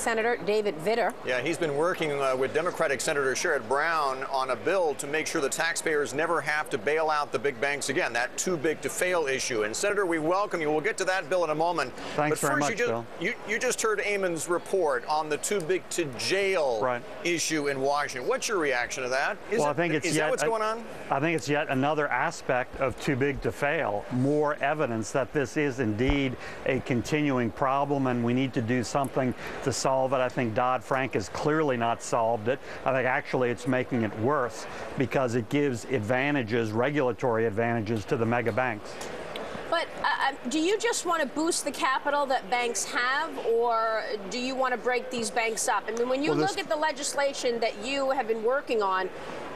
Senator David Vitter. Yeah, he's been working with Democratic Senator Sherrod Brown on a bill to make sure the taxpayers never have to bail out the big banks again, that too big to fail issue. And Senator, we welcome you. We'll get to that bill in a moment. Thanks very much, Bill. You just heard Eamon's report on the too big to jail issue in Washington. What's your reaction to that? Is that what's going on? I think it's yet another aspect of too big to fail. More evidence that this is indeed a continuing problem, and we need to do something to solve it. I think Dodd-Frank has clearly not solved it. I think actually it's making it worse because it gives advantages, regulatory advantages, to the mega banks. But do you just want to boost the capital that banks have, or do you want to break these banks up? I mean, when you look at the legislation that you have been working on,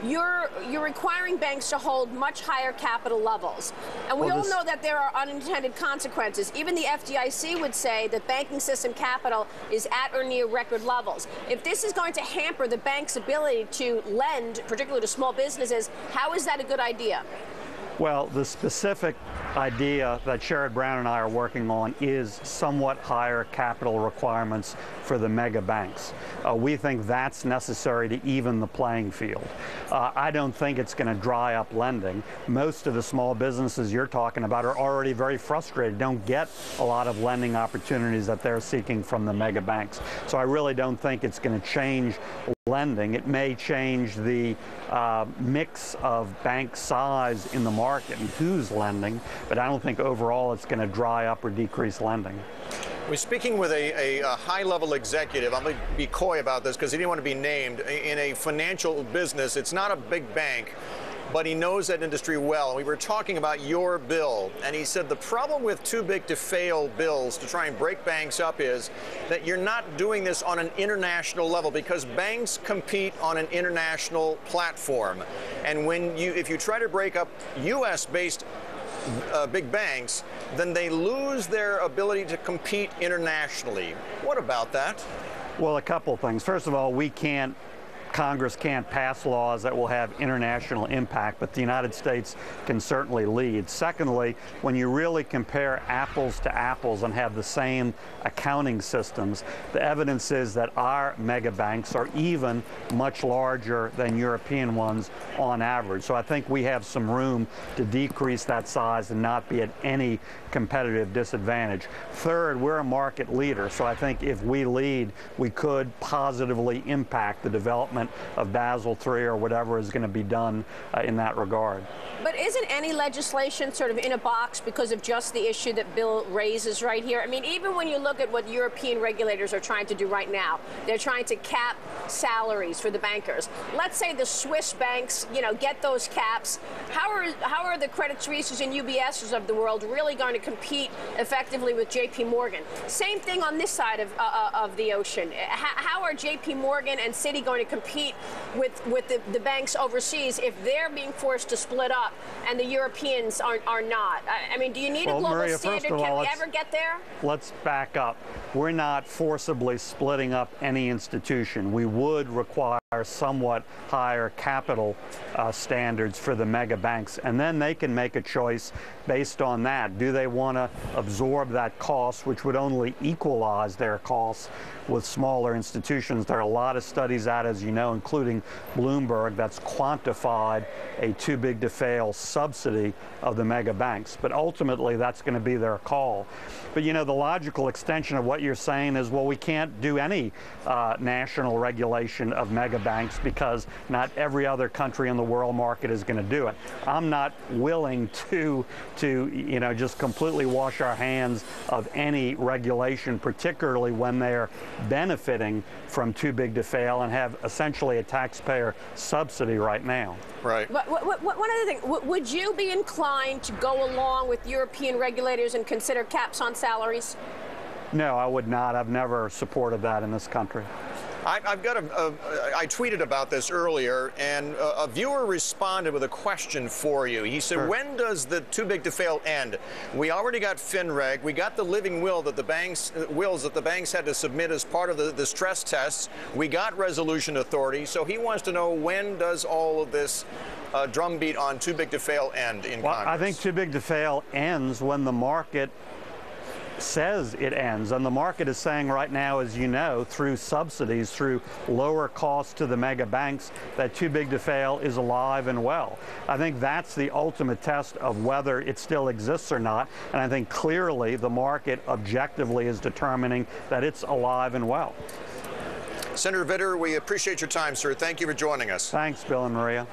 you're requiring banks to hold much higher capital levels. And we all know that there are unintended consequences. Even the FDIC would say that banking system capital is at or near record levels. If this is going to hamper the bank's ability to lend, particularly to small businesses, how is that a good idea? Well, the specific idea that Sherrod Brown and I are working on is somewhat higher capital requirements for the mega banks. We think that's necessary to even the playing field. I don't think it's going to dry up lending. Most of the small businesses you're talking about are already very frustrated, don't get a lot of lending opportunities that they're seeking from the mega banks. So I really don't think it's going to change lending. It may change the mix of bank size in the market and who's lending, but I don't think overall it's going to dry up or decrease lending. We're speaking with a high-level executive. I'm going to be coy about this because he didn't want to be named. In a financial business, it's not a big bank, but he knows that industry well. We were talking about your bill, and he said the problem with too big to fail bills to try and break banks up is that you're not doing this on an international level because banks compete on an international platform. And if you try to break up U.S.-based big banks, then they lose their ability to compete internationally. What about that? Well, a couple things. First of all, Congress can't pass laws that will have international impact, but the United States can certainly lead. Secondly, when you really compare apples to apples and have the same accounting systems, the evidence is that our mega banks are even much larger than European ones on average. So I think we have some room to decrease that size and not be at any competitive disadvantage. Third, we're a market leader, so I think if we lead, we could positively impact the development of Basel III or whatever is going to be done in that regard. But isn't any legislation sort of in a box because of just the issue that Bill raises right here? I mean, even when you look at what European regulators are trying to do right now, they're trying to cap salaries for the bankers. Let's say the Swiss banks, get those caps. How are the Credit Suisses and UBSs of the world really going to compete effectively with JP Morgan? Same thing on this side of the ocean. How are JP Morgan and Citi going to compete with the banks overseas if they're being forced to split up and the Europeans are not? I mean, do you need a global Maria, standard? Can we ever get there? Let's back up. We're not forcibly splitting up any institution. We would require somewhat higher capital standards for the mega banks, and then they can make a choice based on that. Do they want to absorb that cost, which would only equalize their costs with smaller institutions? There are a lot of studies out, as you know, including Bloomberg, that's quantified a too big to fail subsidy of the mega banks. But ultimately, that's going to be their call. But the logical extension of what you're saying is, well, we can't do any national regulation of mega banks because not every other country in the world market is going to do it. I'm not willing to just completely wash our hands of any regulation, particularly when they're benefiting from too big to fail and have essentially a taxpayer subsidy right now. Right. But one other thing, would you be inclined to go along with European regulators and consider caps on salaries? No, I would not. I've never supported that in this country. I tweeted about this earlier, and a viewer responded with a question for you. He said, when does the too big to fail end? We already got FinReg. We got the living will that the banks had to submit as part of the stress tests. We got resolution authority. So he wants to know, when does all of this drumbeat on too big to fail end in Congress? I think too big to fail ends when the market says it ends. And the market is saying right now, as you know, through subsidies, through lower costs to the mega banks, that too big to fail is alive and well. I think that's the ultimate test of whether it still exists or not. And I think clearly the market objectively is determining that it's alive and well. Senator Vitter, we appreciate your time, sir. Thank you for joining us. Thanks, Bill and Maria.